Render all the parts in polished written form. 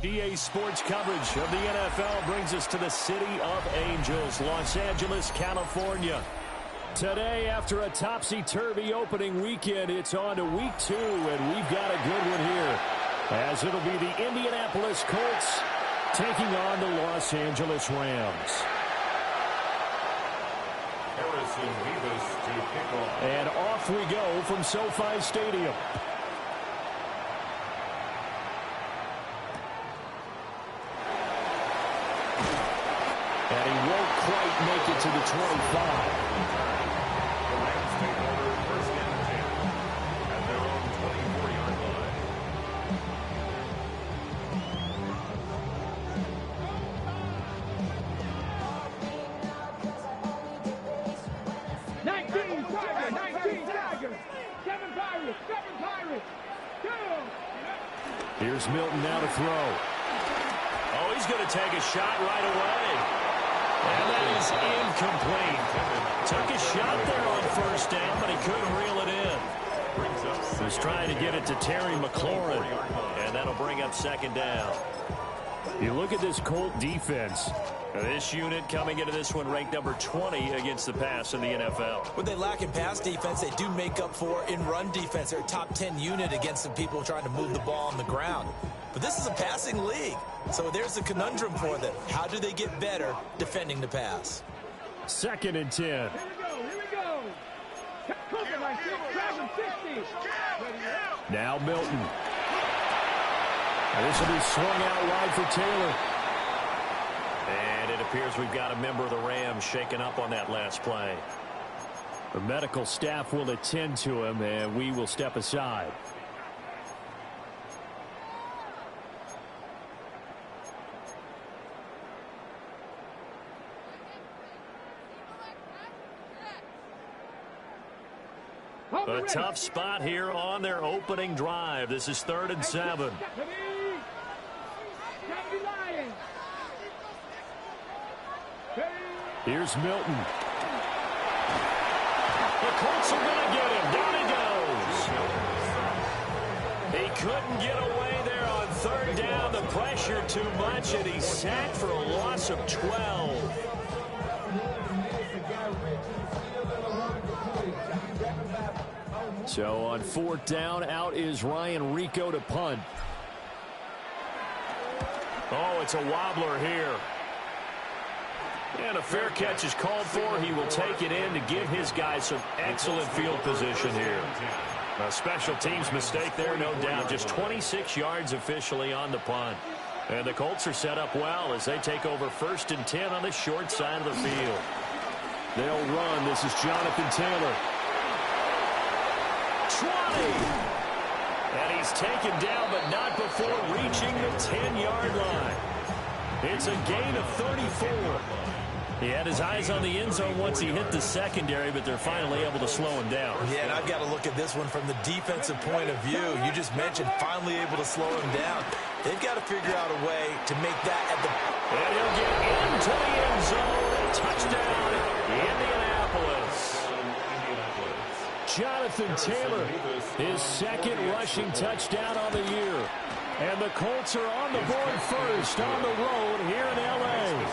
EA Sports coverage of the NFL brings us to the City of Angels, Los Angeles, California. Today, after a topsy-turvy opening weekend, it's on to week 2, and we've got a good one here, as it'll be the Indianapolis Colts taking on the Los Angeles Rams. And off we go from SoFi Stadium. And he won't quite make it to the 25. The Rams take over first and 10 at their own 24-yard line. 19 Tigers, 7 Pirates, 2. Here's Milton now to throw. Oh, he's going to take a shot right away. And that is incomplete. Took a shot there on first down, but he couldn't reel it in. He's trying to get it to Terry McLaurin, and that'll bring up second down. You look at this Colt defense. This unit coming into this one ranked number 20 against the pass in the NFL. What they lack in pass defense, they do make up for in run defense. They're a top 10 unit against some people trying to move the ball on the ground. But this is a passing league, so there's a conundrum for them. How do they get better defending the pass? Second and 10. Here we go. Now Milton. This will be swung out wide for Taylor. And it appears we've got a member of the Rams shaken up on that last play. The medical staff will attend to him, and we will step aside. A tough spot here on their opening drive. This is 3rd and 7. Here's Milton. The Colts are going to get him. Down he goes. He couldn't get away there on 3rd down. The pressure too much, and he's sacked for a loss of 12. So on 4th down, out is Ryan Rico to punt. Oh, it's a wobbler here. And a fair catch is called for. He will take it in to give his guys some excellent field position here. A special teams mistake there, no doubt. Just 26 yards officially on the punt. And the Colts are set up well as they take over 1st and 10 on the short side of the field. They'll run. This is Jonathan Taylor. 20. And he's taken down, but not before reaching the 10-yard line. It's a gain of 34. He had his eyes on the end zone once he hit the secondary, but they're finally able to slow him down. Yeah, and I've got to look at this one from the defensive point of view. You just mentioned finally able to slow him down. They've got to figure out a way to make that at the... And he'll get into the end zone. Touchdown, Indianapolis. Jonathan Taylor, his 2nd rushing touchdown on the year. And the Colts are on the board first on the road here in L.A.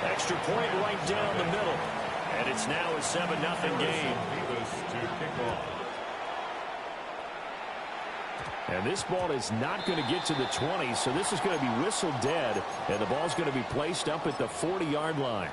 Extra point right down the middle. And it's now a 7-0 game. And this ball is not going to get to the 20, so this is going to be whistled dead. And the ball's going to be placed up at the 40-yard line.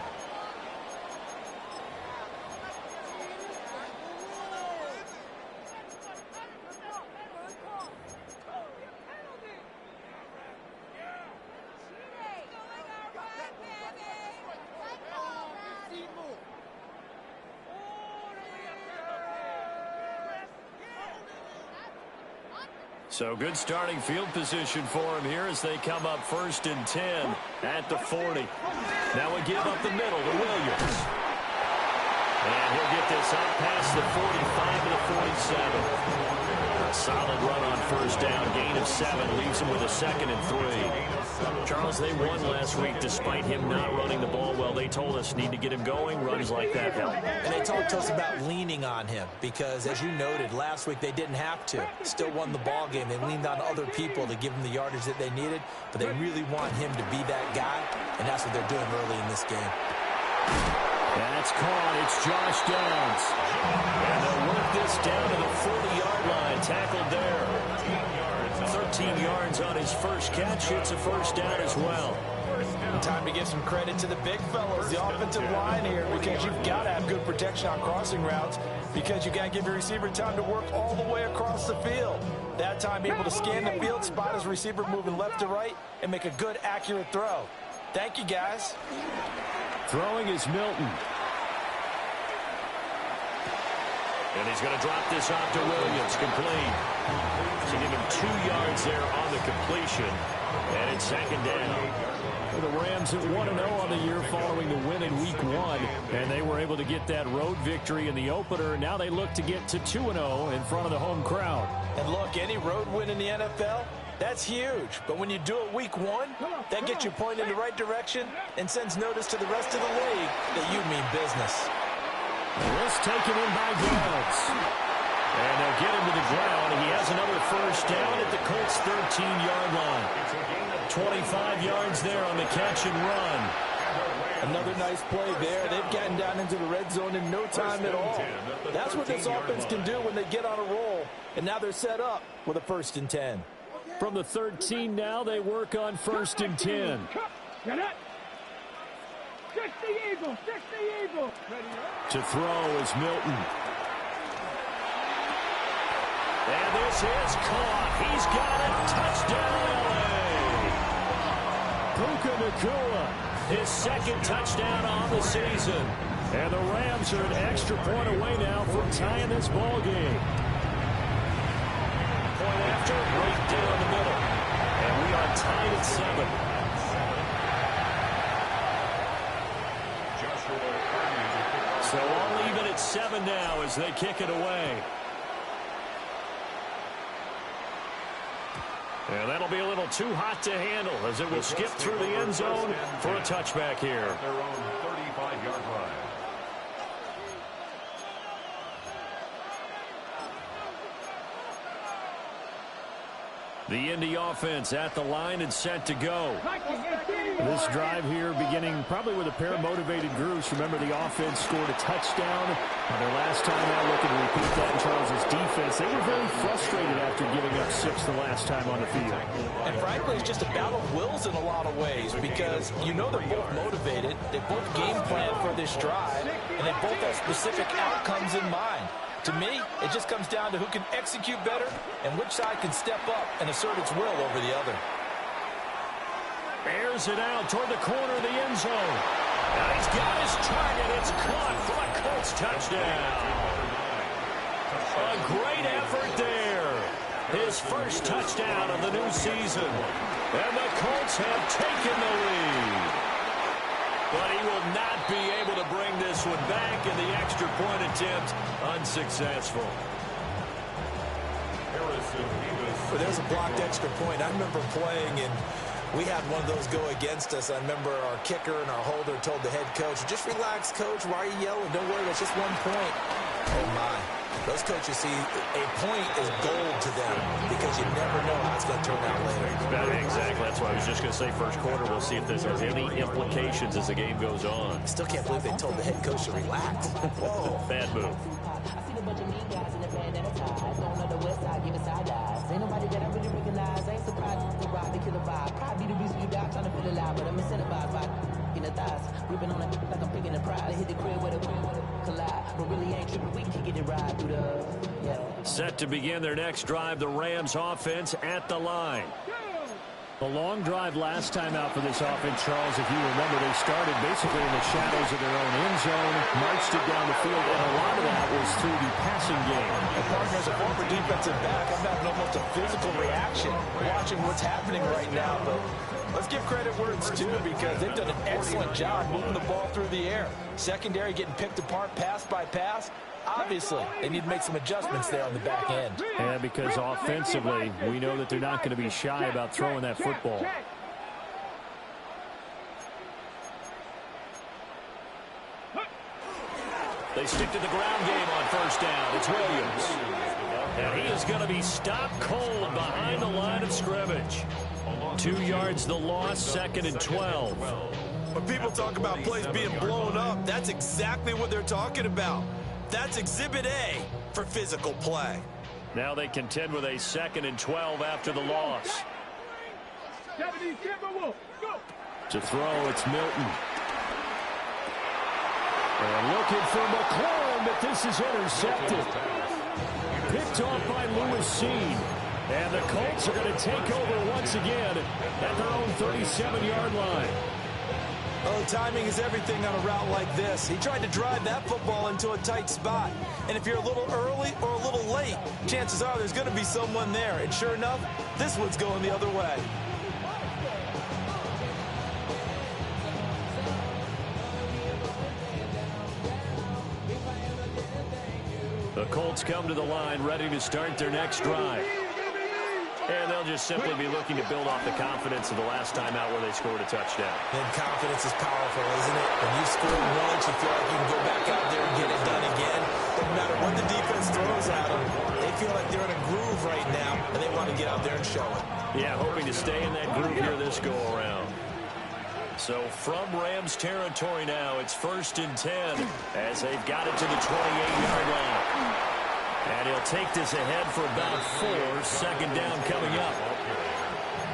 So good starting field position for him here as they come up 1st and 10 at the 40. Now we give up the middle to Williams. And he'll get this up past the 45 to the 47. A solid run on first down. Gain of 7 leaves him with a 2nd and 3. Charles, they won last week despite him not running the ball well. They told us need to get him going. Runs like that help. And they talked to us about leaning on him because, as you noted, last week they didn't have to. Still won the ball game. They leaned on other people to give him the yardage that they needed, but they really want him to be that guy, and that's what they're doing early in this game. That's caught. It's Josh Downs. And they'll work this down to the 40-yard line. Tackled there. 13 yards on his first catch. It's a first down as well. Time to give some credit to the big fellows, the offensive line here, because you've got to have good protection on crossing routes because you got to give your receiver time to work all the way across the field. That time able to scan the field, spot his receiver moving left to right, and make a good, accurate throw. Thank you, guys. Throwing is Milton. And he's going to drop this off to Williams. Complete. So give him 2 yards there on the completion. And it's 2nd down. The Rams at 1-0 on the year following the win in Week 1. And they were able to get that road victory in the opener. Now they look to get to 2-0 in front of the home crowd. And look, any road win in the NFL, that's huge. But when you do it Week 1, that gets you pointed in the right direction and sends notice to the rest of the league that you mean business. This taken in by Downs. And they'll get him to the ground. He has another first down at the Colts' 13-yard line. 25 yards there on the catch and run. Another nice play there. They've gotten down into the red zone in no time at all. That's what this offense can do when they get on a roll. And now they're set up with a 1st and 10. From the 13 now, they work on 1st and 10. Get it. 60 Eagles, 60 Eagles. To throw is Milton. And this is caught. He's got it. Touchdown, L.A. Puka Nacua, his 2nd touchdown on the season. And the Rams are an extra point away now from tying this ball game. Point after, right down the middle. And we are tied at 7. So all even at 7 now as they kick it away. And that'll be a little too hot to handle as it will skip through the end zone for a touchback here. Their own 35-yard line. The Indy offense at the line and set to go. This drive here beginning probably with a pair of motivated groups. Remember, the offense scored a touchdown. Their last time out, looking to repeat that in Charles's defense. They were very frustrated after giving up 6 the last time on the field. And frankly, it's just a battle of wills in a lot of ways because you know they're both motivated. They both game plan for this drive, and they both have specific outcomes in mind. To me, it just comes down to who can execute better and which side can step up and assert its will over the other. Airs it out toward the corner of the end zone. Now he's got his target. It's caught for a Colts touchdown. A great effort there. His first touchdown of the new season. And the Colts have taken the lead. But he will not be able to bring this one back, and the extra point attempt unsuccessful. But there's a blocked extra point. I remember playing, and we had one of those go against us. I remember our kicker and our holder told the head coach, just relax, coach. Why are you yelling? Don't worry, it's just 1 point. Oh, my. Those coaches see a point is gold to them because you never know how it's going to turn out later. Exactly. That's why I was just going to say first quarter. We'll see if this has any implications as the game goes on. I still can't believe they told the head coach to relax. Whoa. Bad move. I seen a bunch of mean guys in the band and a tie. Going on the west side, giving side eyes. Ain't nobody that I really recognize. Ain't surprised to rock the killer vibe. Probably the reason you die trying to feel alive, but I'm incentivized by in the thighs. Ripping on it like I'm picking a pride. Hit the crib with a collide. But really ain't tripping. We can get it right through the Set to begin their next drive, the Rams offense at the line. A long drive last time out for this offense, Charles. If you remember, they started basically in the shadows of their own end zone, marched it down the field, and a lot of that was through the passing game. And partner, as a former defensive back, I'm having almost a physical reaction watching what's happening right now. But let's give credit where it's due, because they've done an excellent job moving the ball through the air. Secondary getting picked apart pass by pass. Obviously, they need to make some adjustments there on the back end. And because offensively, we know that they're not going to be shy about throwing that football. They stick to the ground game on first down. It's Williams. And he is going to be stopped cold behind the line of scrimmage. 2 yards the loss, 2nd and 12. When people talk about plays being blown up, that's exactly what they're talking about. That's Exhibit A for physical play. Now they contend with a 2nd and 12 after the loss. To throw, it's Milton. And looking for McLaurin, but this is intercepted. Picked off by Lewis Seen. And the Colts are going to take over once again at their own 37-yard line. Oh, timing is everything on a route like this. He tried to drive that football into a tight spot. And if you're a little early or a little late, chances are there's going to be someone there. And sure enough, this one's going the other way. The Colts come to the line ready to start their next drive. And they'll just simply be looking to build off the confidence of the last time out where they scored a touchdown. And confidence is powerful, isn't it? When you score once, you feel like you can go back out there and get it done again. No matter what the defense throws at them, they feel like they're in a groove right now, and they want to get out there and show it. Yeah, hoping to stay in that groove here this go-around. So from Rams territory now, it's 1st and 10 as they've got it to the 28-yard line. And he'll take this ahead for about 4. 2nd down coming up.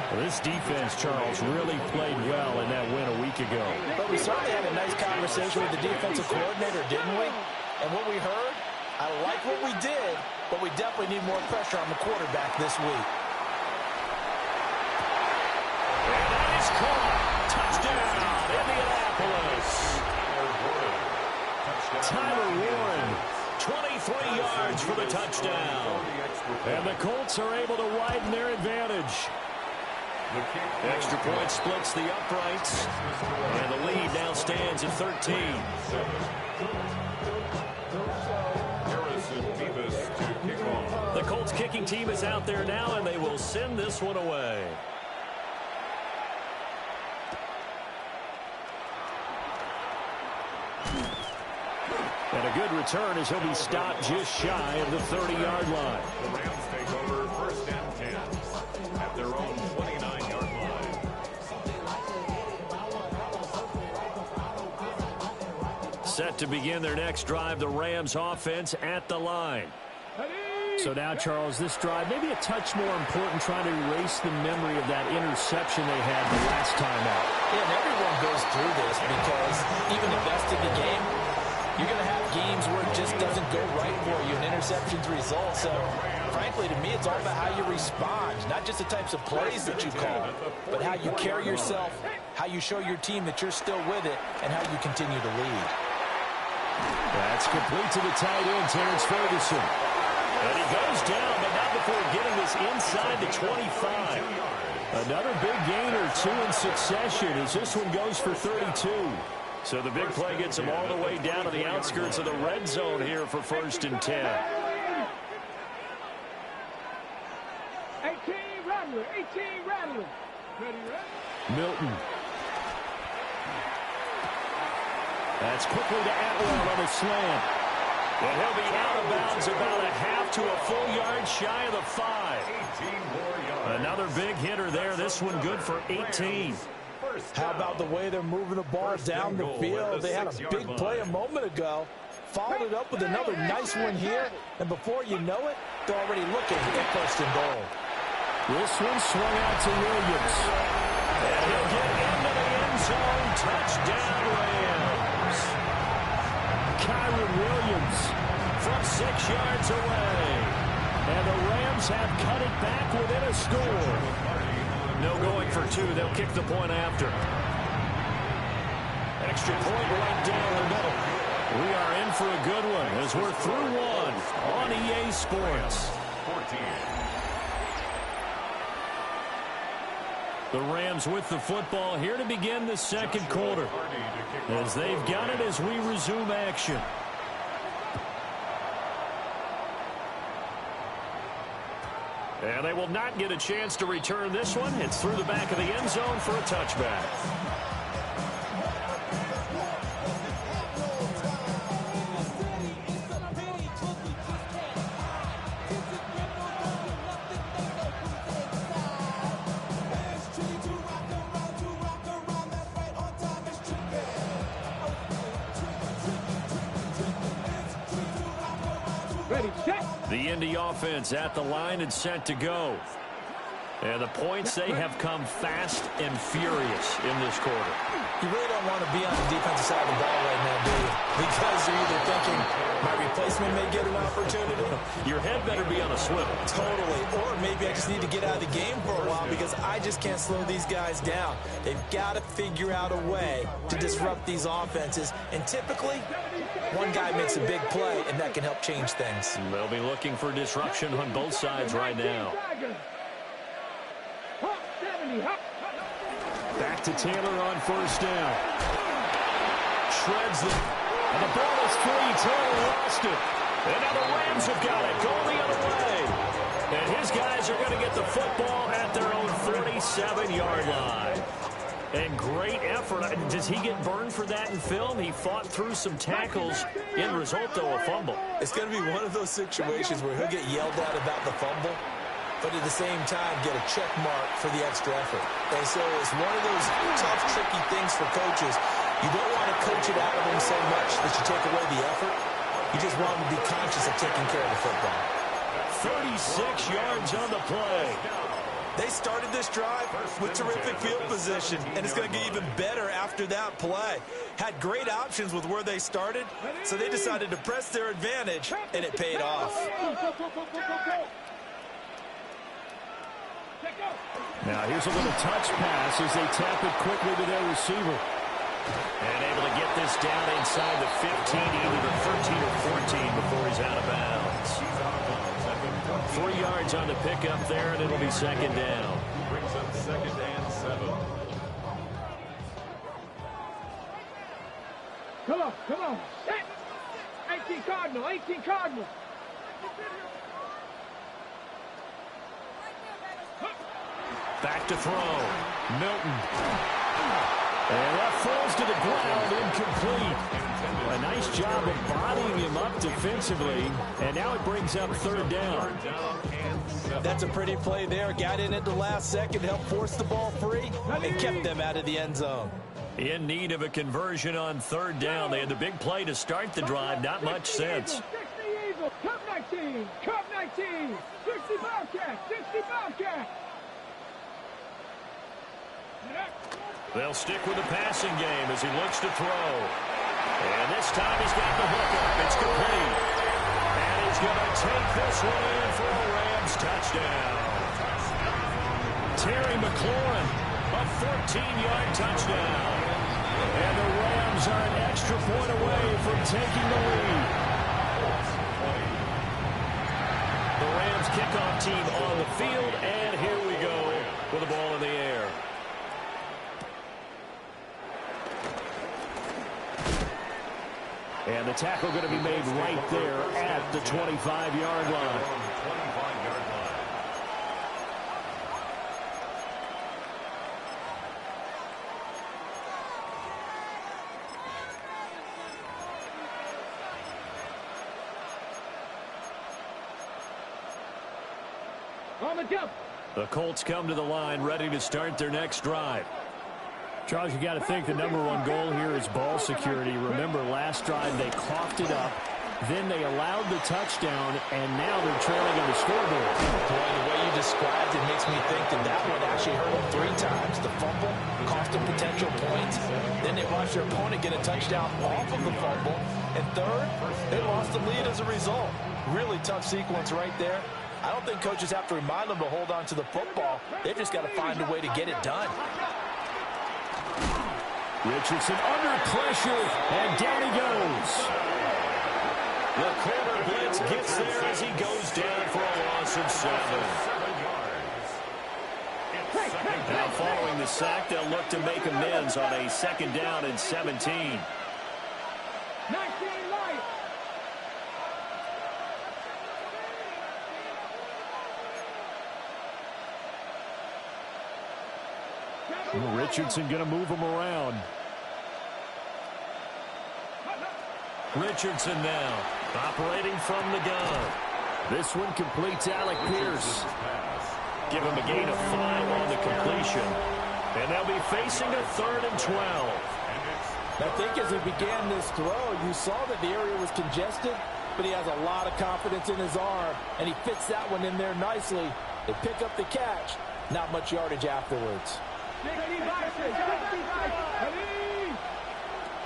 Well, this defense, Charles, really played well in that win a week ago. But we certainly had a nice conversation with the defensive coordinator, didn't we? And what we heard, I like what we did, but we definitely need more pressure on the quarterback this week. And that is caught. Touchdown, Indianapolis. Tyler Warren. 23 yards for the touchdown. And the Colts are able to widen their advantage. Extra point splits the uprights. And the lead now stands at 13. The Colts kicking team is out there now, and they will send this one away. And a good return as he'll be stopped just shy of the 30-yard line. The Rams take over 1st and 10 at their own 29-yard line. Set to begin their next drive, the Rams offense at the line. So now, Charles, this drive maybe a touch more important, trying to erase the memory of that interception they had the last time out. Yeah, and everyone goes through this because even invested in the game, you're going to have games where it just doesn't go right for you, and interceptions result. So, frankly, to me, it's all about how you respond, not just the types of plays that you call, but how you carry yourself, how you show your team that you're still with it, and how you continue to lead. That's complete to the tight end, Terrence Ferguson. And he goes down, but not before getting this inside the 25. Another big gain or 2 in succession as this one goes for 32. So the big play gets him all the way down to the outskirts of the red zone here for 1st and 10. 18 Rattler, 18 Rattler. Milton. That's quickly to Atwell on a slant. And he'll be out of bounds about a half to a full yard shy of the 5. Another big hitter there. This one good for 18. How about the way they're moving the ball down the field? They had a big play a moment ago. Followed it up with another nice one here. And before you know it, they're already looking at 1st and goal. This one swung out to Williams. And he'll get into the end zone. Touchdown, Rams. Kyron Williams from 6 yards away. And the Rams have cut it back within a score. No going for two. They'll kick the point after. Extra point right down the middle. We are in for a good one as we're through one on EA Sports. 14. The Rams with the football here to begin the second quarter, as they've got it as we resume action. And they will not get a chance to return this one. It's through the back of the end zone for a touchback. The Indy offense at the line and set to go. And the points, they have come fast and furious in this quarter. You really don't want to be on the defensive side of the ball right now, do you? Because you're either thinking, my replacement may get an opportunity. Your head better be on a swivel. Totally. Or maybe I just need to get out of the game for a while because I just can't slow these guys down. They've got to figure out a way to disrupt these offenses. And typically, one guy makes a big play, and that can help change things. They'll be looking for disruption on both sides right now. Back to Taylor on first down. Shreds them. And the ball is free. Taylor lost it. And now the Rams have got it. Going the other way. And his guys are going to get the football at their own 47-yard line. And great effort. Does he get burned for that in film? He fought through some tackles. End result, though, a fumble. It's going to be one of those situations where he'll get yelled at about the fumble, but at the same time get a check mark for the extra effort. And so it's one of those tough, tricky things for coaches. You don't want to coach it out of them so much that you take away the effort. You just want them to be conscious of taking care of the football. 36 yards on the play. They started this drive with terrific field position, and it's going to get even better after that play. Had great options with where they started, so they decided to press their advantage, and it paid off. Now here's a little touch pass as they tap it quickly to their receiver. And able to get this down inside the 15, either the 13 or 14 before he's out of bounds. 3 yards on the pickup there, and it'll be second down. Brings up 2nd and 7. Come on. Set. 18 Cardinal. Back to throw. Milton. And that falls to the ground, incomplete. A nice job of bodying him up defensively, and now it brings up third down. That's a pretty play there. Got in at the last second, helped force the ball free, and kept them out of the end zone. In need of a conversion on third down. They had the big play to start the drive. Not much sense. Cup 19. 60 Bobcat. They'll stick with the passing game as he looks to throw. And this time he's got the hook up. It's complete. And he's going to take this one in for a Rams touchdown. Terry McLaurin, a 14-yard touchdown. And the Rams are an extra point away from taking the lead. The Rams kickoff team on the field, and here we go with the ball in the air. And the tackle going to be made right there at the 25-yard line. On the jump. The Colts come to the line ready to start their next drive. Charles, you got to think the #1 goal here is ball security. Remember, last drive they coughed it up. Then they allowed the touchdown, and now they're trailing on the scoreboard. Boy, the way you described it makes me think that one actually hurt them 3 times. The fumble cost them potential points. Then they watched their opponent get a touchdown off of the fumble. And third, they lost the lead as a result. Really tough sequence right there. I don't think coaches have to remind them to hold on to the football. They've just got to find a way to get it done. Richardson under pressure, and down he goes. The corner blitz gets there as he goes down for a loss of 7. Now following the sack, they'll look to make amends on a 2nd down and 17. Richardson going to move him around. Richardson now operating from the gun. This one completes Alec Pierce. Give him a gain of 5 on the completion. And they'll be facing a 3rd and 12. I think as he began this throw, you saw that the area was congested, but he has a lot of confidence in his arm, and he fits that one in there nicely. They pick up the catch. Not much yardage afterwards.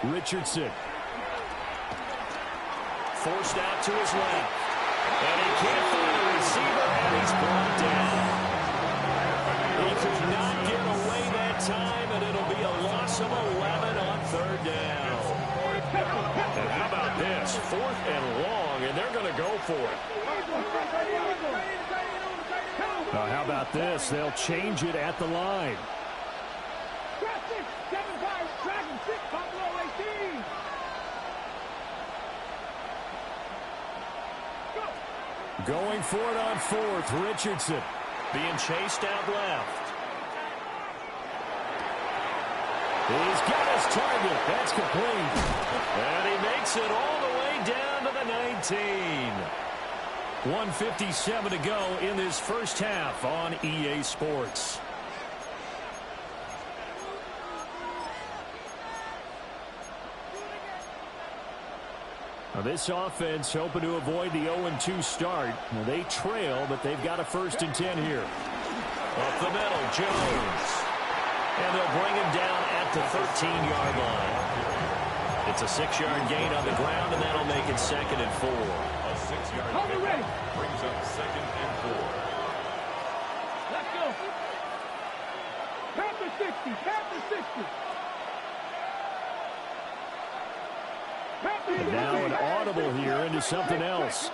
Richardson. Forced out to his left. And he can't find a receiver, and he's brought down. He could not get away that time, and it'll be a loss of 11 on 3rd down. And how about this? 4th and long, and they're going to go for it. Now, how about this? They'll change it at the line. Going for it on 4th, Richardson. Being chased out left. He's got his target. That's complete. And he makes it all the way down to the 19. 1:57 to go in this first half on EA Sports. Now this offense hoping to avoid the 0-2 start. Now they trail, but they've got a 1st and 10 here. Up the middle, Jones. And they'll bring him down at the 13-yard line. It's a 6-yard gain on the ground, and that'll make it 2nd and 4. A 6-yard gain brings up 2nd and 4. Let's go. Past the 60. Past the 60. And now an audible here into something else.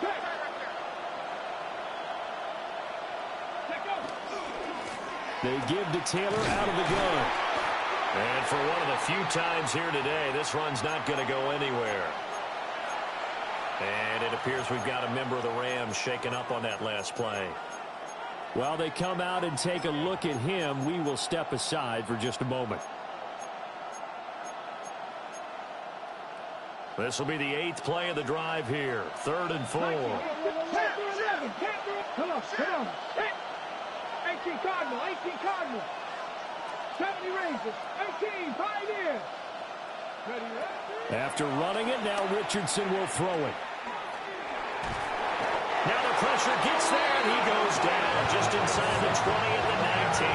They give to Taylor out of the gun. And for one of the few times here today, this run's not going to go anywhere. And it appears we've got a member of the Rams shaken up on that last play. While they come out and take a look at him, we will step aside for just a moment. This will be the 8th play of the drive here. 3rd and 4. Come on, come on. 18 Cardinal, 18 Cardinal. 70 Rangers, 18, Pioneers. After running it, now Richardson will throw it. Now the pressure gets there, and he goes down just inside the 20 at the 19.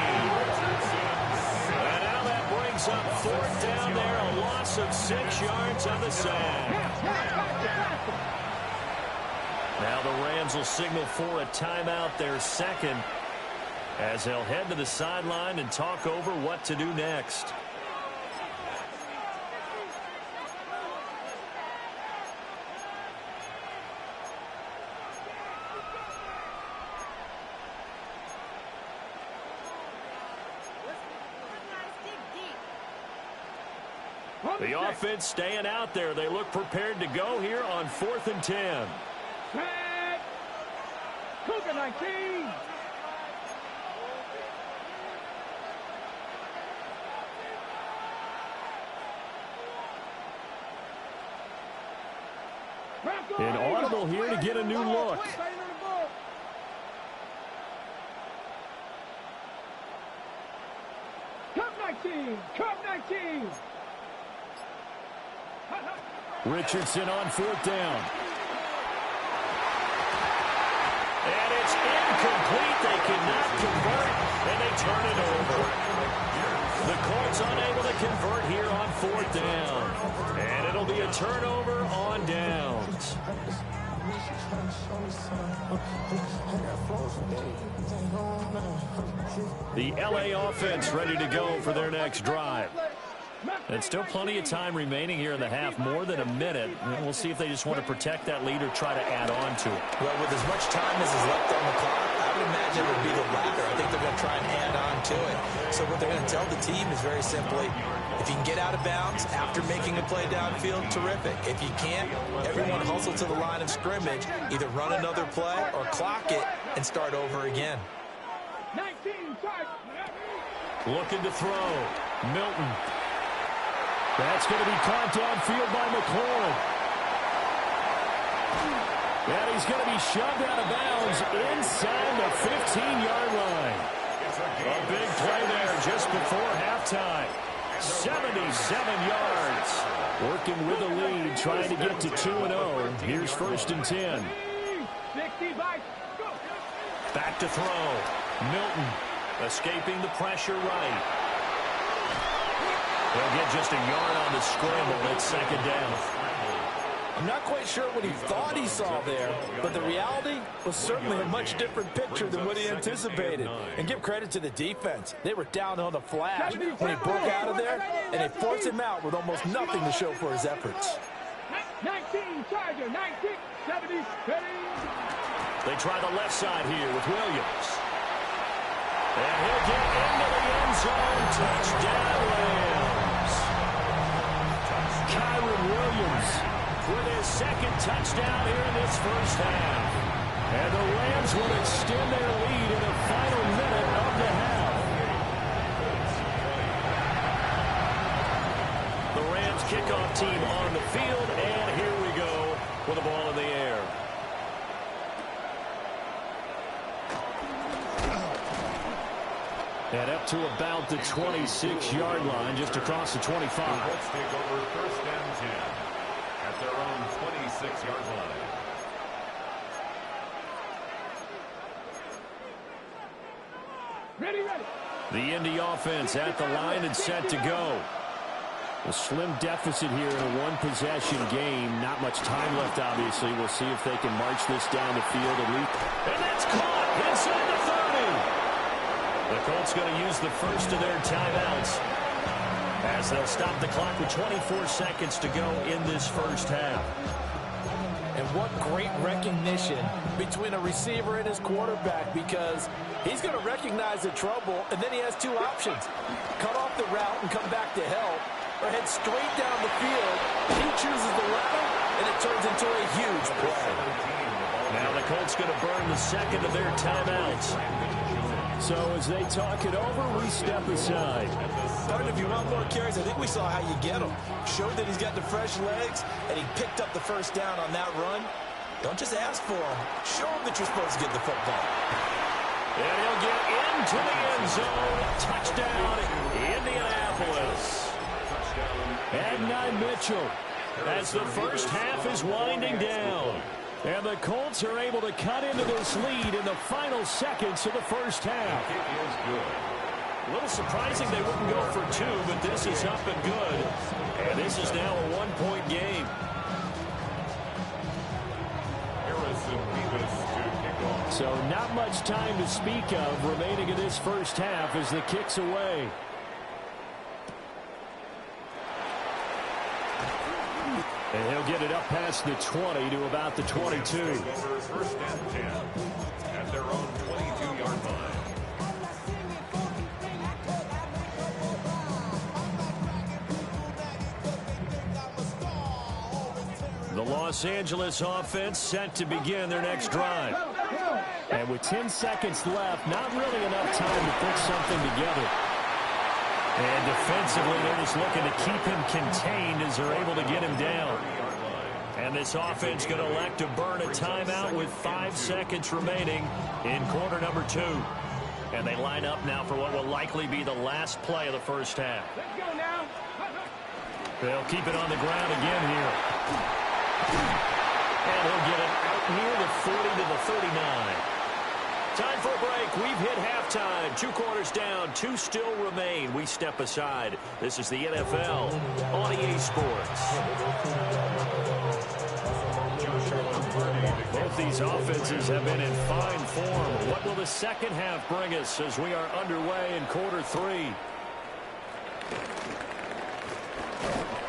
And now that brings up 4th down there, a loss of 6 yards on the sack. Now the Rams will signal for a timeout, their 2nd, as they'll head to the sideline and talk over what to do next. The offense staying out there. They look prepared to go here on 4th and 10. Set. Cougar 19. An audible here to get a new look. Cup 19. Cup 19. Richardson on 4th down. And it's incomplete. They cannot convert, and they turn it over. The Colts unable to convert here on 4th down. And it'll be a turnover on downs. The LA offense ready to go for their next drive. And still plenty of time remaining here in the half, more than a minute. And we'll see if they just want to protect that lead or try to add on to it. Well, with as much time as is left on the clock, I would imagine it would be the latter. I think they're going to try and add on to it. So what they're going to tell the team is very simply, if you can get out of bounds after making a play downfield, terrific. If you can't, everyone hustle to the line of scrimmage, either run another play or clock it and start over again. 19, looking to throw. Milton. That's going to be caught downfield by McLaurin. And he's going to be shoved out of bounds inside the 15-yard line. A big play there just before halftime. 77 yards. Working with the lead, trying to get to 2-0. Here's 1st and 10. Back to throw. Milton escaping the pressure right. He'll get just a yard on the scramble. It's 2nd down. I'm not quite sure what he thought he saw there, but the reality was certainly a much different picture than what he anticipated. And give credit to the defense. They were down on the flash when he broke out of there, and they forced him out with almost nothing to show for his efforts. 19, Charger, 19, 70, They try the left side here with Williams. And he'll get into the end zone. Touchdown, Rams. Kyron Williams with his 2nd touchdown here in this first half. And the Rams will extend their lead in the final minute of the half. The Rams kickoff team on the field, and here we go with the ball in the air. And up to about the 26-yard line, just across the 25. Let's take over 1st and 10 at their own 26-yard line. ready. The Indy offense at the line and set to go. A slim deficit here in a one-possession game. Not much time left, obviously. We'll see if they can march this down the field at least. And that's caught inside the 30. The Colts going to use the first of their timeouts as they'll stop the clock with 24 seconds to go in this first half. And what great recognition between a receiver and his quarterback, because he's going to recognize the trouble, and then he has two options. Cut off the route and come back to help, or head straight down the field. He chooses the latter, and it turns into a huge play. Now the Colts going to burn the second of their timeouts. So as they talk it over, we step aside. Partner, if you want more carries, I think we saw how you get them. Showed that he's got the fresh legs, and he picked up the first down on that run. Don't just ask for him. Show him that you're supposed to get the football. And he'll get into the end zone. Touchdown, Indianapolis. And Mitchell as the first half is winding down. And the Colts are able to cut into this lead in the final seconds of the first half. A little surprising they wouldn't go for two, but this is up and good. And this is now a one-point game. So not much time to speak of remaining in this first half as the kick's away. And he'll get it up past the 20 to about the 22. First and 10 at their own 22-yard line. The Los Angeles offense set to begin their next drive. And with 10 seconds left, not really enough time to put something together. And defensively, they're just looking to keep him contained as they're able to get him down. And this offense going to elect to burn a timeout with 5 seconds remaining in quarter number 2. And they line up now for what will likely be the last play of the first half. Let's go now. They'll keep it on the ground again here. And he'll get it out near the 40 to the 39. Time for a break. We've hit halftime. 2 quarters down. 2 still remain. We step aside. This is the NFL on EA Sports. Josh Allen Both these offenses have been in fine form. What will the second half bring us as we are underway in quarter three?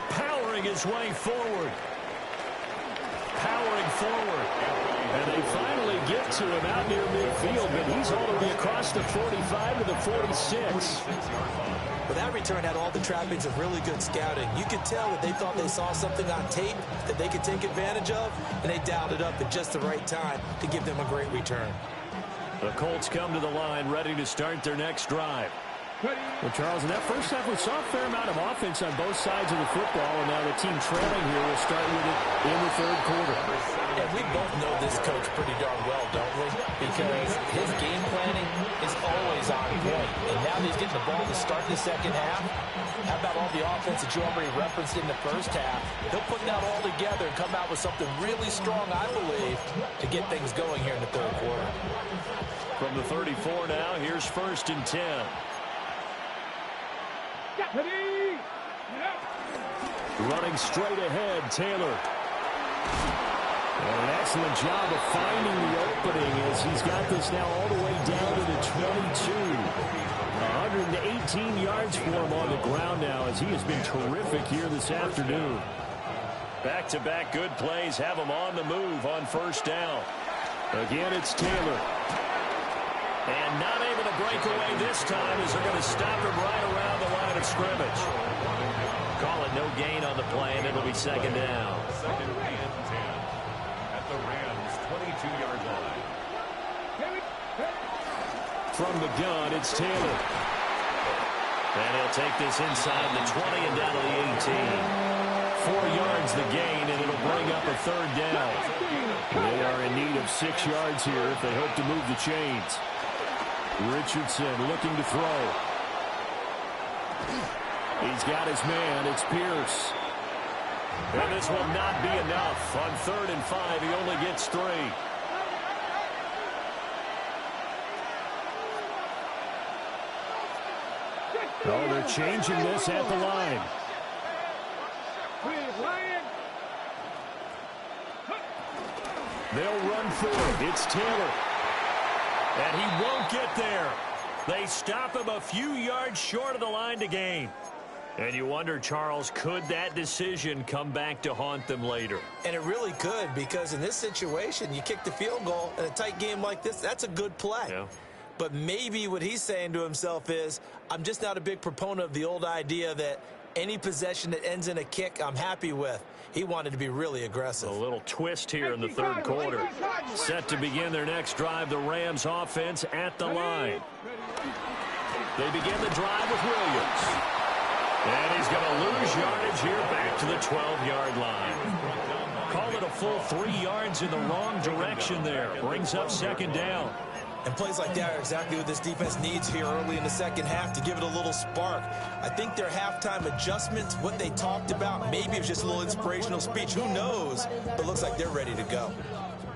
Powering his way forward. Powering forward. And they finally get to him out near midfield, but he's all the way across the 45 to the 46. Well, that return had all the trappings of really good scouting. You could tell that they thought they saw something on tape that they could take advantage of, and they dialed it up at just the right time to give them a great return. The Colts come to the line ready to start their next drive. Well, Charles, in that first half, we saw a fair amount of offense on both sides of the football, and now the team trailing here will start with it in the third quarter. And we both know this coach pretty darn well, don't we? Because his game planning is always on point. And now that he's getting the ball to start the second half, how about all the offense that you already referenced in the first half? He'll put that all together and come out with something really strong, I believe, to get things going here in the third quarter. From the 34 now, here's 1st and 10. Running straight ahead, Taylor. And an excellent job of finding the opening as he's got this now all the way down to the 22. 118 yards for him on the ground now as he has been terrific here this afternoon. Back-to-back good plays have him on the move on 1st down. Again, it's Taylor. And not able to break away this time as they're going to stop him right around the line of scrimmage. Call it no gain on the play, and it'll be 2nd down. 2nd and 10 at the Rams' 22-yard line. From the gun, it's Taylor. And he'll take this inside the 20 and down to the 18. 4 yards the gain, and it'll bring up a 3rd down. They are in need of 6 yards here if they hope to move the chains. Richardson looking to throw. He's got his man. It's Pierce. And this will not be enough. On 3rd and 5, he only gets 3. Oh, they're changing this at the line. They'll run for it. It's Taylor. And he won't get there. They stop him a few yards short of the line to gain. And you wonder, Charles, could that decision come back to haunt them later? And it really could, because in this situation, you kick the field goal in a tight game like this, that's a good play. Yeah. But maybe what he's saying to himself is, I'm just not a big proponent of the old idea that any possession that ends in a kick, I'm happy with. He wanted to be really aggressive. A little twist here in the third quarter. Set to begin their next drive, the Rams offense at the line. They begin the drive with Williams. And he's going to lose yardage here back to the 12-yard line. Call it a full 3 yards in the wrong direction there. Brings up 2nd down. And plays like that are exactly what this defense needs here early in the second half to give it a little spark. I think their halftime adjustments, what they talked about, maybe it was just a little inspirational speech. Who knows? But it looks like they're ready to go.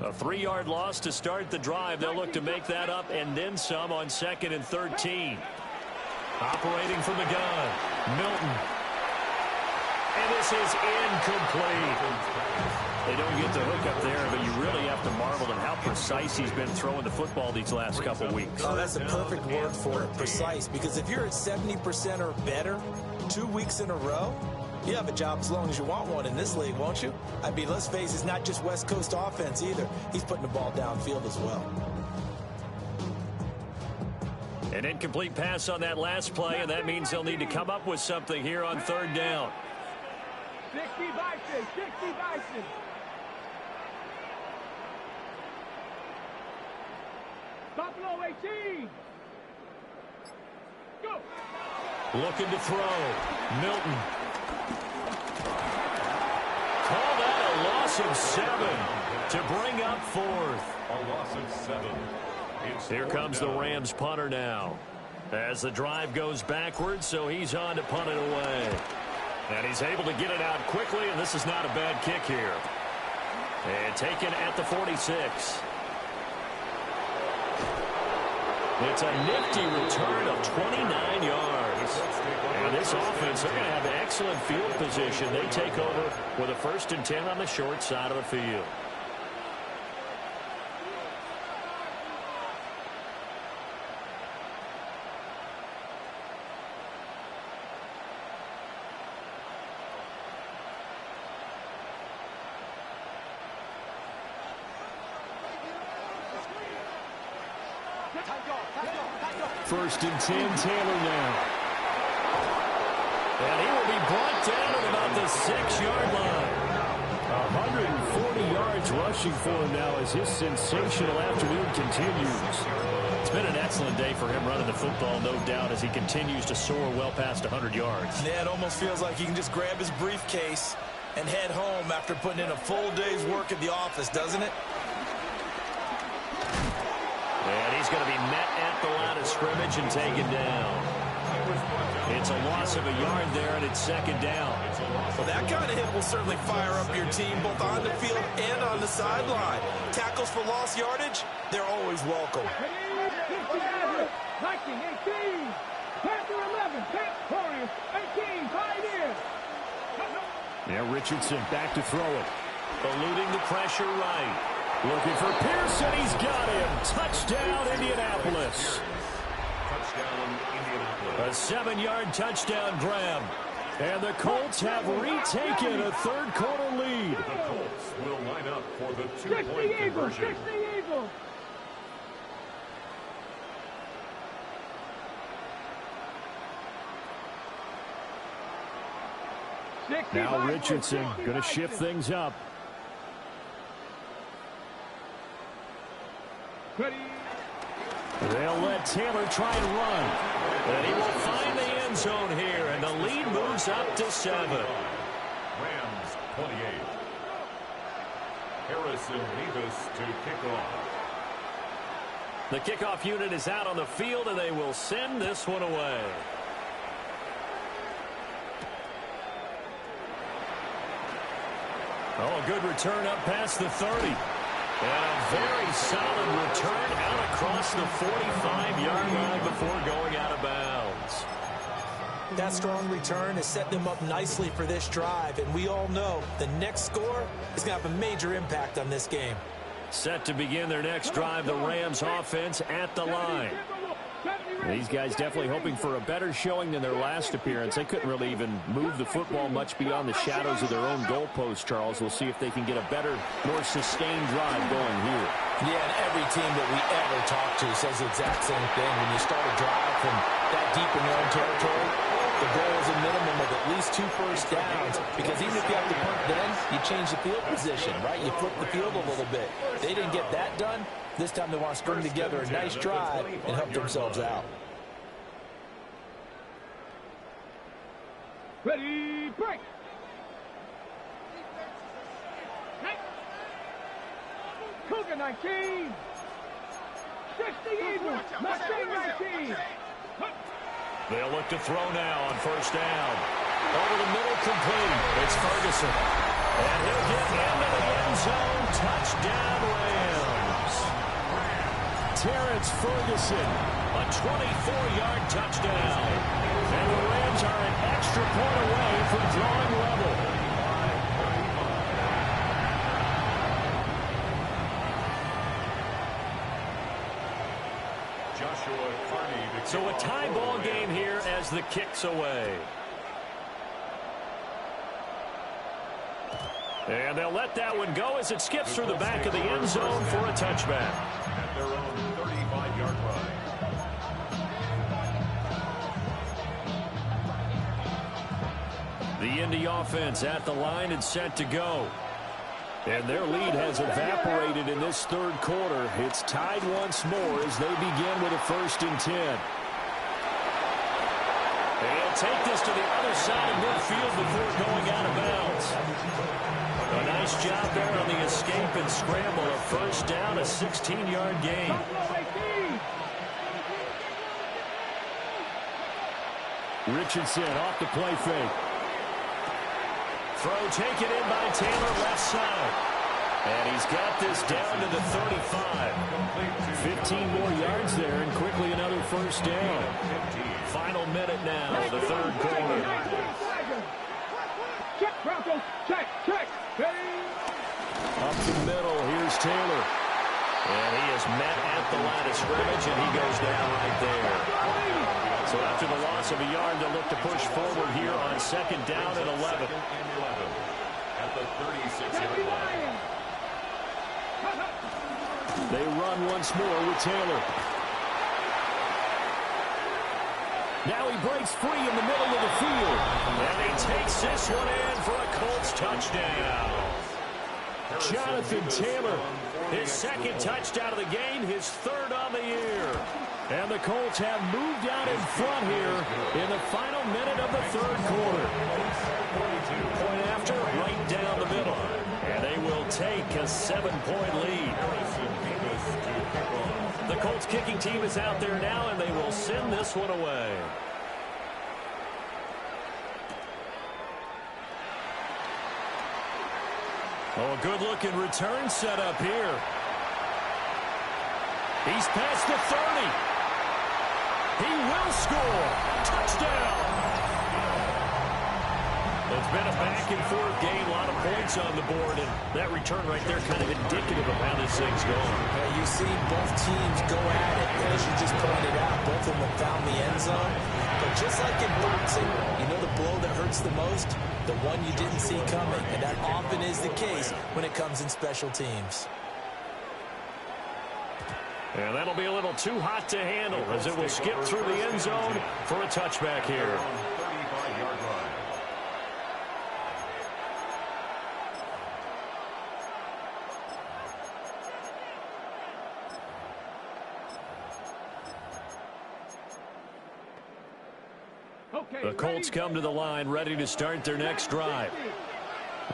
A 3-yard loss to start the drive. They'll look to make that up and then some on 2nd and 13. Operating from the gun, Milton. And this is incomplete. They don't get the hook up there, but you really have to marvel at how precise he's been throwing the football these last couple weeks. Oh, that's a perfect word for it, precise. Because if you're at 70% or better 2 weeks in a row, you have a job as long as you want one in this league, won't you? I mean, let's face it, it's not just West Coast offense either. He's putting the ball downfield as well. An incomplete pass on that last play, and that means they'll need to come up with something here on 3rd down. 60 Bison, 60 Bison. Buffalo 18. Go. Looking to throw. Milton. Call that a loss of 7 to bring up 4th. A loss of 7. Here comes the Rams punter now. As the drive goes backwards, so he's on to punt it away. And he's able to get it out quickly, and this is not a bad kick here. And taken at the 46. It's a nifty return of 29 yards. And this offense, they're going to have excellent field position. They take over with a 1st and 10 on the short side of the field. First and 10, Taylor now. And he will be brought down at about the 6-yard line. 140 yards rushing for him now as his sensational afternoon continues. It's been an excellent day for him running the football, no doubt, as he continues to soar well past 100 yards. Yeah, it almost feels like he can just grab his briefcase and head home after putting in a full day's work at the office, doesn't it? And he's going to be met at the line of scrimmage and taken down. It's a loss of a yard there, and it's second down. Well, that kind of hit will certainly fire up your team both on the field and on the sideline. Tackles for lost yardage, they're always welcome. 19, 18, Panther 11, Warriors 18, Pioneers. Now Richardson back to throw it. Eluding the pressure right. Looking for Pearson. He's got him. Touchdown, Indianapolis. Touchdown, Indianapolis. A 7-yard touchdown grab. And the Colts have retaken a third-quarter lead. The Colts will line up for the 60 2-point Eagles, conversion. 60 Eagles. Now Richardson going to shift things up. They'll let Taylor try and run. And he will find the end zone here, and the lead moves up to 7. Rams 28. Harrison Davis to kick off. The kickoff unit is out on the field, and they will send this one away. Oh, a good return up past the 30. And a very solid return out across the 45-yard line before going out of bounds. That strong return has set them up nicely for this drive, and we all know the next score is going to have a major impact on this game. Set to begin their next drive, the Rams offense at the line. These guys definitely hoping for a better showing than their last appearance. They couldn't really even move the football much beyond the shadows of their own goalpost, Charles. We'll see if they can get a better, more sustained drive going here. Yeah, and every team that we ever talk to says the exact same thing. When you start a drive from that deep in their own territory, the goal is a minimum of at least 2 first downs, because even if you have to punt then, you change the field position, right? You flip the field a little bit. They didn't get that done. This time they want to string together a nice drive and help themselves out. Ready, break. Cougar 19. 60 Eagles. Mustang 19. They'll look to throw now on first down. Over the middle, complete. It's Ferguson. And he'll get into the end zone. Touchdown, Rams. Terrence Ferguson, a 24-yard touchdown. And the Rams are an extra point away from drawing level. So a tie ball game here as the kick's away. And they'll let that one go as it skips through the back of the end zone for a touchback. At their own 35-yard line. The Indy offense at the line and set to go. And their lead has evaporated in this third quarter. It's tied once more as they begin with a 1st and 10. They'll take this to the other side of midfield before going out of bounds. A nice job there on the escape and scramble. A first down, a 16-yard gain. Richardson off the play fake. Throw taken in by Taylor, left side. And he's got this down to the 35. 15 more yards there, and quickly another first down. Final minute now, the third quarter. Check, Broncos. Check, check. Up the middle, here's Taylor. And he is met at the line of scrimmage, and he goes down right there. So after the loss of a yard, they'll look to push forward here on second down and 11. At the 36-yard line. They run once more with Taylor. Now he breaks free in the middle of the field. And he takes this one in for a Colts touchdown. Jonathan Taylor, his second touchdown of the game, his third on the year. And the Colts have moved out in front here in the final minute of the third quarter. Point after, right down the middle. And they will take a 7-point lead. The Colts kicking team is out there now, and they will send this one away. Oh, a good-looking return set up here. He's past the 30. He will score. Touchdown. It's been a back-and-forth game, a lot of points on the board, and that return right there kind of indicative of how this thing's going. Yeah, you see both teams go at it, and as you just pointed out, both of them have found the end zone. But just like in boxing, you know the blow that hurts the most? The one you didn't see coming, and that often is the case when it comes in special teams. And that'll be a little too hot to handle as it will skip through the end zone for a touchback here. 35-yard line. The Colts come to the line ready to start their next drive.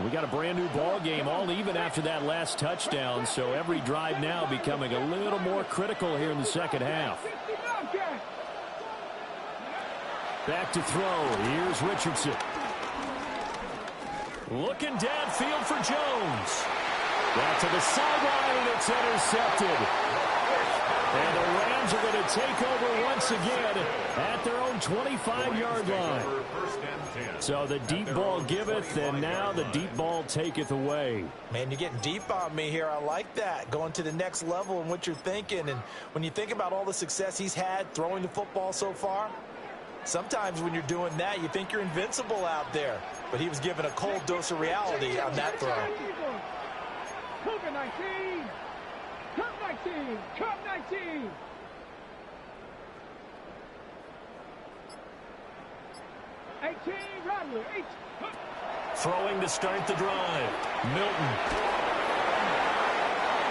We got a brand new ball game, all even after that last touchdown, so every drive now becoming a little more critical here in the second half. Back to throw. Here's Richardson. Looking downfield for Jones. Back to the sideline, and it's intercepted. And the Rams are going to take over once again at their own 25-yard line. So the deep ball giveth, and now the deep ball taketh away. Man, you're getting deep on me here. I like that. Going to the next level in what you're thinking. And when you think about all the success he's had throwing the football so far, sometimes when you're doing that, you think you're invincible out there. But he was given a cold dose of reality on that throw. Cougar 19! Cup 19! Cup 19! Rattler, throwing to start the drive. Milton.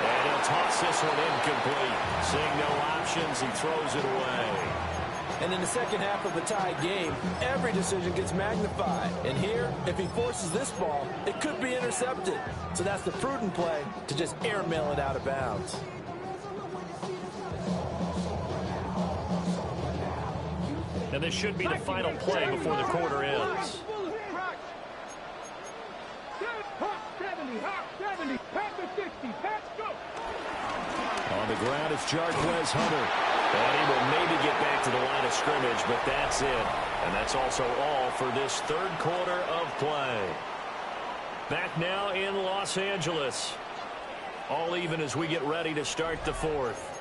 And he'll toss this one incomplete. Seeing no options, he throws it away. And in the second half of the tie game, every decision gets magnified. And here, if he forces this ball, it could be intercepted. So that's the prudent play to just airmail it out of bounds. And this should be the final play before the quarter ends. 70, pass the 60, pass, go! On the ground is Jarquez Hunter. And he will maybe get back to the line of scrimmage, but that's it. And that's also all for this third quarter of play. Back now in Los Angeles. All even as we get ready to start the fourth.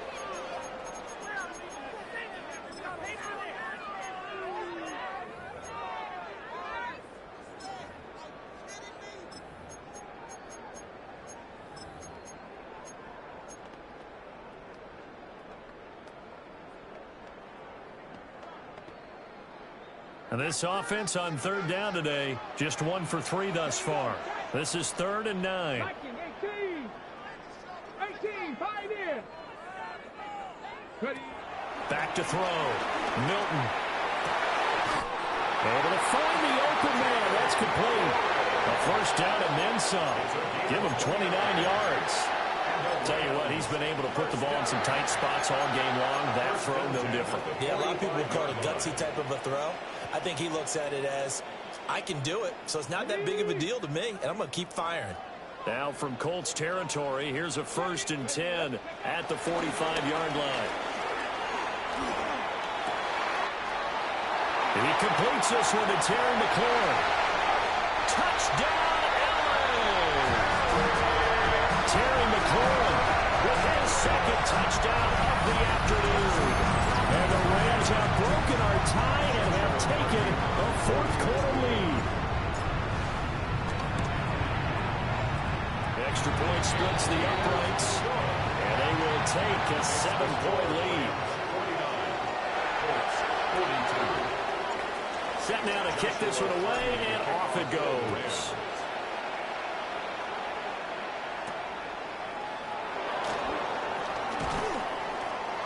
And this offense on third down today, just 1 for 3 thus far. This is 3rd and 9. 18, 5 in. Back to throw. Milton. Able to find the open man. That's complete. A first down and then some. Give him 29 yards. Tell you what, he's been able to put the ball in some tight spots all game long. That throw, no different. Yeah, a lot of people would call it a gutsy type of a throw. I think he looks at it as, I can do it, so it's not that big of a deal to me, and I'm going to keep firing. Now from Colts territory, here's a 1st and 10 at the 45-yard line. He completes this one to Terry McLaurin. Touchdown, LA! Terry McLaurin with his 2nd touchdown of the afternoon. And the Rams have broken our tie and have taken a 4th quarter lead. Extra point splits the uprights, and they will take a 7-point lead. 42. Set now to kick this one away, and off it goes.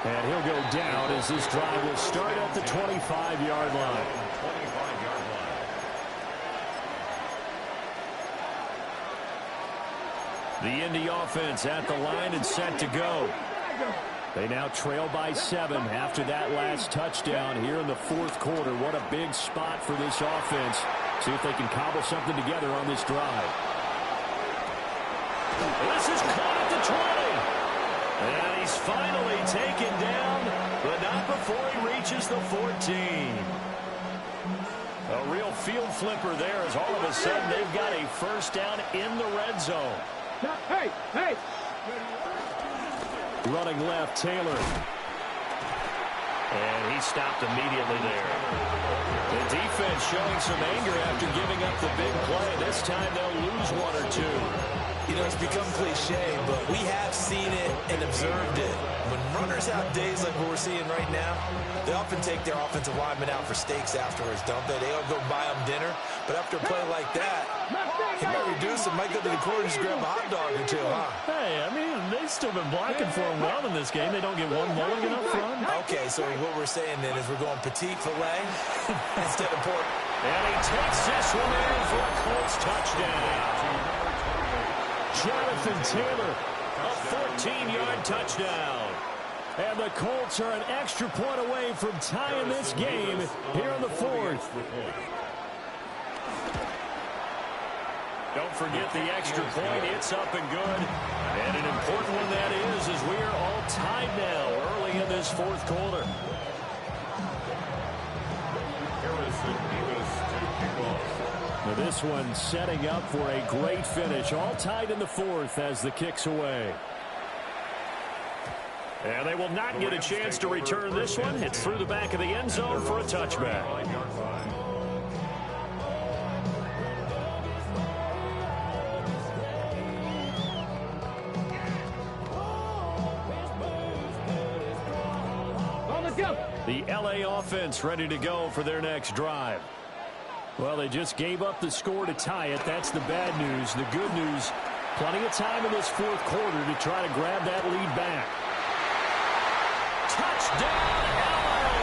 And he'll go down as this drive will start at the 25-yard line. 25-yard line. The Indy offense at the line and set to go. They now trail by 7 after that last touchdown here in the fourth quarter. What a big spot for this offense. See if they can cobble something together on this drive. This is caught at the 20. And he's finally taken down, but not before he reaches the 14. A real field flipper there as all of a sudden they've got a first down in the red zone. Hey, hey. Running left, Taylor. And he stopped immediately there. The defense showing some anger after giving up the big play. This time they'll lose one or two. You know, it's become cliche, but we have seen it and observed it. When runners have days like what we're seeing right now, they often take their offensive linemen out for steaks afterwards, don't they? They'll go buy them dinner. But after a play like that, he might reduce it, might go to the corner and just grab a hot dog or two, huh? Hey, I mean, they've still been blocking for him well in this game. They don't get one mulligan up front. Okay, so what we're saying then is we're going petite filet instead of pork. And he takes this one in for a Colts touchdown. Jonathan Taylor, a 14-yard touchdown. And the Colts are an extra point away from tying this game here in the fourth. Don't forget the extra point. It's up and good. And an important one that is, as we are all tied now early in this fourth quarter. Harrison Davis to kick off. Now this one setting up for a great finish. All tied in the fourth as the kick's away. And they will not get a chance to return this one. It's through the back of the end zone for a touchback. 9-yard line. The LA offense ready to go for their next drive. Well, they just gave up the score to tie it. That's the bad news. The good news, plenty of time in this fourth quarter to try to grab that lead back. Touchdown, LA!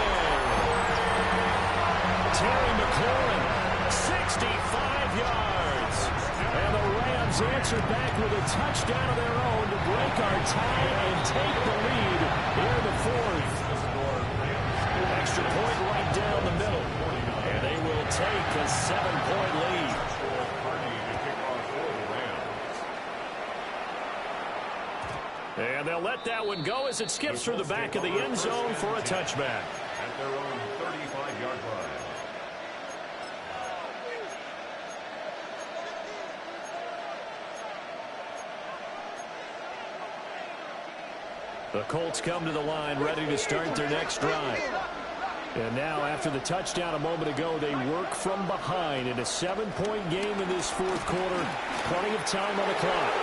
Terry McLaurin, 65 yards. And the Rams answer back with a touchdown of their own to break our tie and take the lead here in the fourth. Extra point right down the middle. And they will take a 7-point lead. And they'll let that one go as it skips through the back of the end zone for a touchback. At their own 35-yard line. The Colts come to the line ready to start their next drive. And now, after the touchdown a moment ago, they work from behind in a 7-point game in this fourth quarter. Plenty of time on the clock.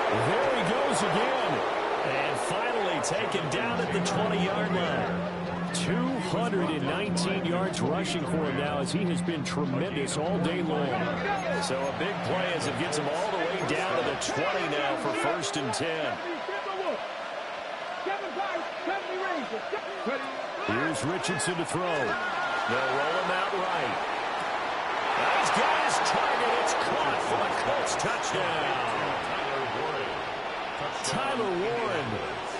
There he goes again. And finally taken down at the 20-yard line. 219 yards rushing for him now as he has been tremendous all day long. So a big play as it gets him all the way down to the 20 now for 1st and 10. Here's Richardson to throw. They'll roll him out right. He's got his target. It's caught for a Colts touchdown. Tyler Warren,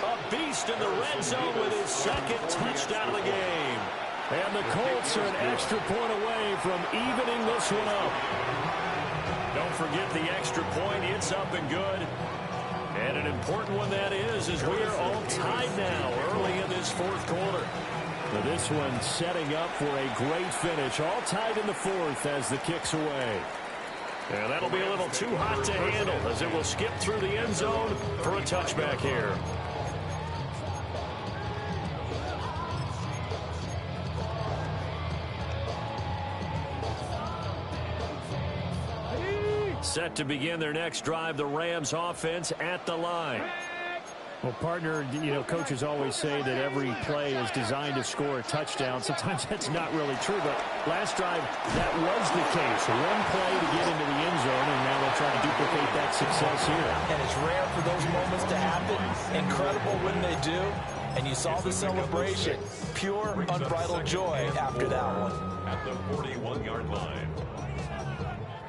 a beast in the red zone with his 2nd touchdown of the game. And the Colts are an extra point away from evening this one up. Don't forget the extra point. It's up and good. And an important one that is as we are all tied now early in this fourth quarter. Now this one setting up for a great finish. All tied in the fourth as the kick's away. And that'll be a little too hot to handle as it will skip through the end zone for a touchback here. Set to begin their next drive, the Rams offense at the line. Well, partner, you know, coaches always say that every play is designed to score a touchdown. Sometimes that's not really true, but last drive, that was the case. One play to get into the end zone, and now they'll try to duplicate that success here. And it's rare for those moments to happen. Incredible when they do. And you saw the celebration. Pure, unbridled joy after that one. At the 41-yard line.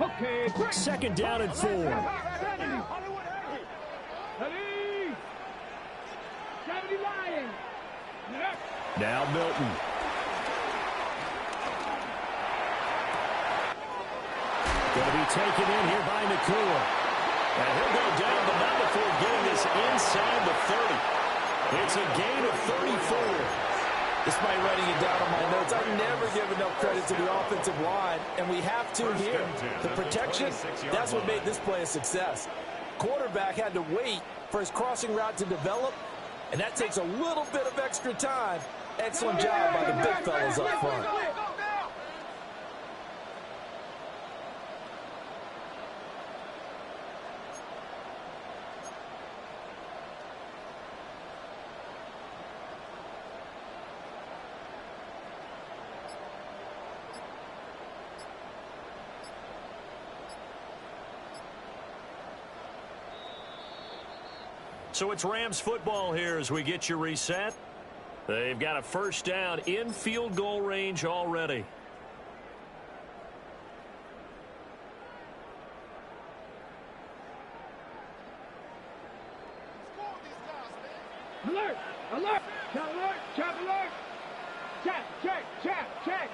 Okay, quick. Second down and 4. Now Milton. Going to be taken in here by Nakua. And he'll go down, but not before getting this inside the 30. It's a gain of 34. Despite writing it down on my notes, I never give enough credit to the offensive line, and we have to here. The protection, that's what made this play a success. Quarterback had to wait for his crossing route to develop, and that takes a little bit of extra time. Excellent job by the big fellas up front. So it's Rams football here as we get you reset. They've got a first down in field goal range already. Alert! Alert! Chop alert! Chop alert! Check! Check! Check! Check!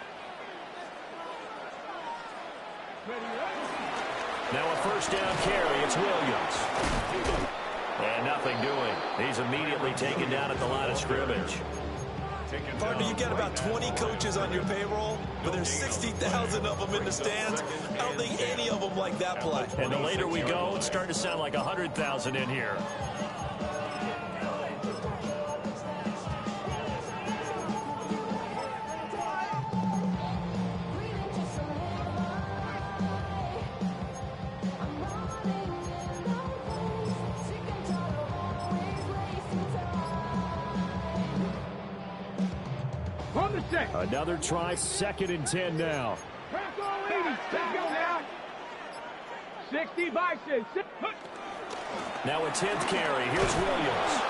Now a first down carry. It's Williams. And nothing doing. He's immediately taken down at the line of scrimmage. Partner, you got about 20 coaches on your payroll, but there's 60,000 of them in the stands. I don't think any of them like that play. And the later we go, it's starting to sound like 100,000 in here. Another try, 2nd and 10 now. Let's go now. 60 Bison. Now a 10th carry. Here's Williams.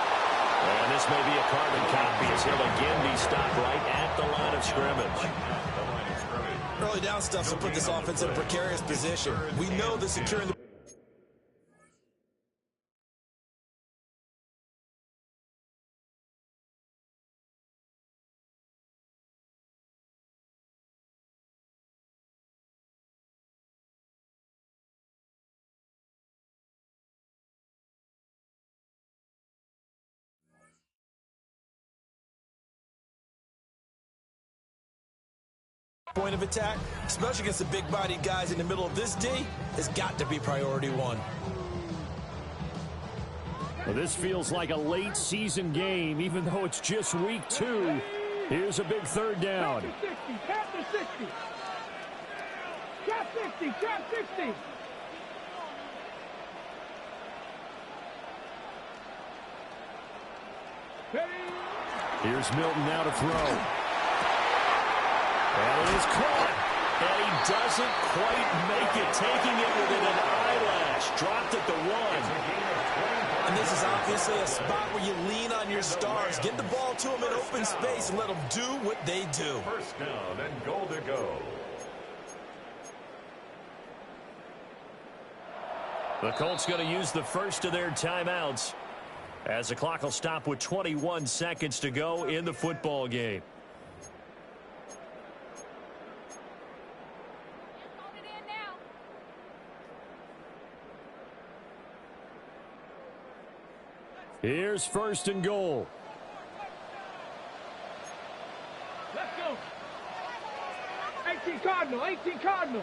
And this may be a carbon copy as he'll again be stopped right at the line of scrimmage. Early down stuff to put this offense in a precarious position. We know that securing the point of attack, especially against the big-bodied guys in the middle of this D, has got to be priority one. Well, this feels like a late season game, even though it's just week 2. Here's a big third down. Tap to 60. Tap 60. Tap 60. Here's Milton now to throw. And it is caught. And he doesn't quite make it, taking it within an eyelash. Dropped at the 1. And this is obviously a spot where you lean on your stars. Get the ball to them in open space and let them do what they do. First down and goal to go. The Colts going to use the first of their timeouts as the clock will stop with 21 seconds to go in the football game. Here's 1st and goal. Let's go. 18 Cardinal. 18 Cardinal.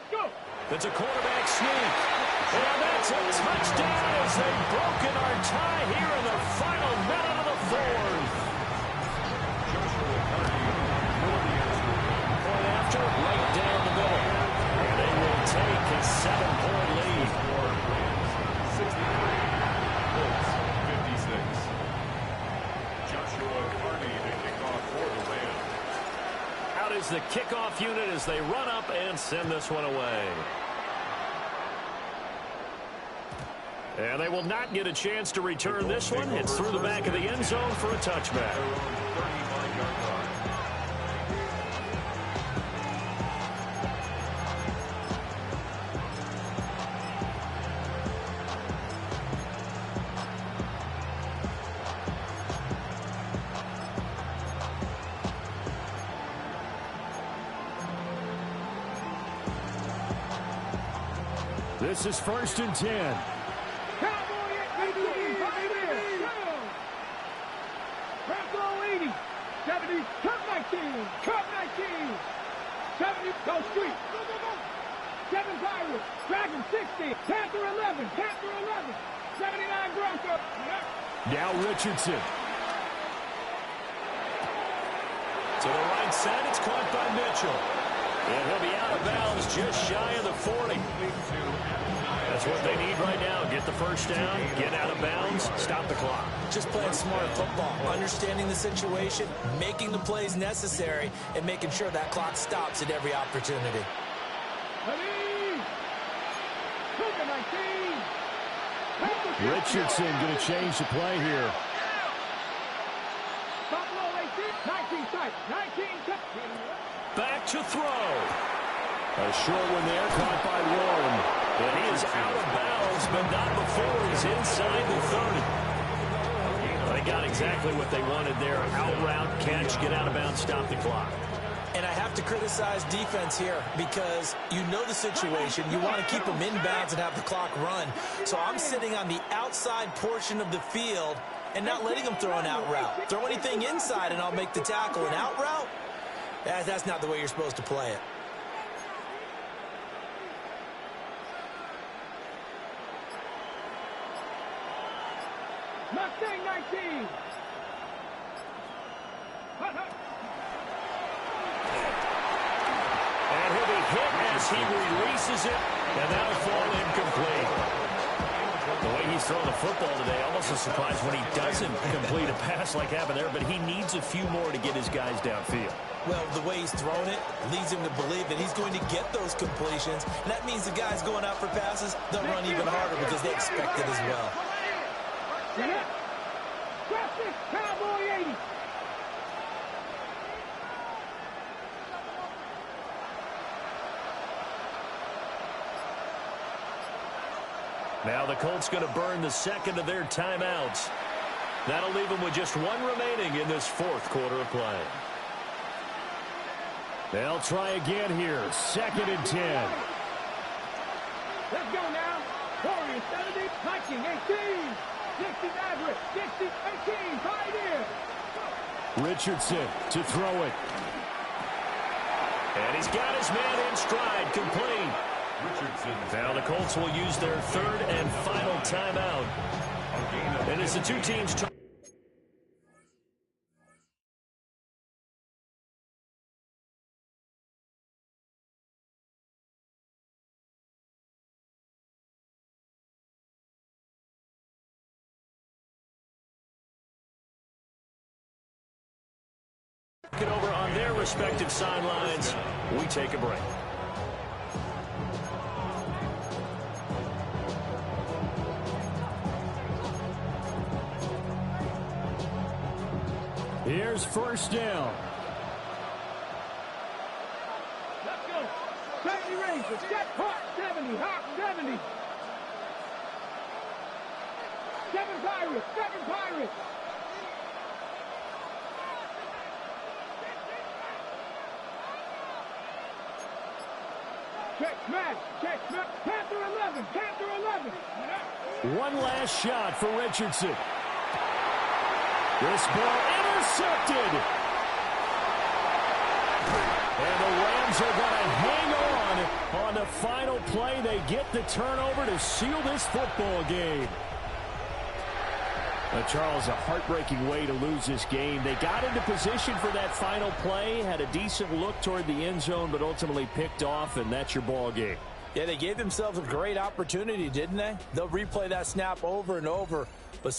Go. That's a quarterback sneak. And that's a touchdown as they've broken our tie here in the final minute of the 4th. Point after, right down the middle. And they will take a 7 is the kickoff unit as they run up and send this one away. And they will not get a chance to return this one. It's through the back of the end zone for a touchback. This is 1st and 10. Bravo 80, 70, Cup 19, Cup 19, 70, go street, go, go, go, 7 Pirates, Dragon 60, Panther 11, Panther 11, 79 Broncos. Now Richardson. To the right side, it's caught by Mitchell. And he'll be out of bounds just shy of the 40. That's what they need right now. Get the first down, get out of bounds, stop the clock. Just playing smart football, understanding the situation, making the plays necessary, and making sure that clock stops at every opportunity. Richardson going to change the play here. Back to throw. A short one there, caught by Warren. And he is out of bounds, but not before he's inside the 30. They got exactly what they wanted there. Out route, catch, get out of bounds, stop the clock. And I have to criticize defense here because you know the situation. You want to keep them in bounds and have the clock run. So I'm sitting on the outside portion of the field and not letting them throw an out route. Throw anything inside and I'll make the tackle. An out route? That's not the way you're supposed to play it. Mustang 19. And he'll be hit as he releases it, and that'll fall incomplete. The way he's throwing the football today, almost a surprise when he doesn't complete a pass like happened there, but he needs a few more to get his guys downfield. Well, the way he's thrown it leads him to believe that he's going to get those completions. And that means the guys going out for passes, they'll run even harder because they expect it as well. Cowboy 80. Now the Colts going to burn the second of their timeouts. That'll leave them with just one remaining in this fourth quarter of play. They'll try again here. 2nd and 10. Let's go now. Warriors 70, Viking 18. 60 Maverick, 60, 18, Pioneer. Richardson to throw it. And he's got his man in stride, complete. Now the Colts will use their 3rd and final timeout. And as the two teams try it over on their respective sidelines, we take a break. Here's 1st down. Let's go. 70 Rangers, get Hawk 70, Hawk 70. 7 Pirates, 7 Pirates. Check smash, Panther 11, Panther 11. One last shot for Richardson. This ball intercepted. And the Rams are going to hang on the final play. They get the turnover to seal this football game. Charles, a heartbreaking way to lose this game. They got into position for that final play, had a decent look toward the end zone, but ultimately picked off, and that's your ball game. Yeah, they gave themselves a great opportunity, didn't they? They'll replay that snap over and over, but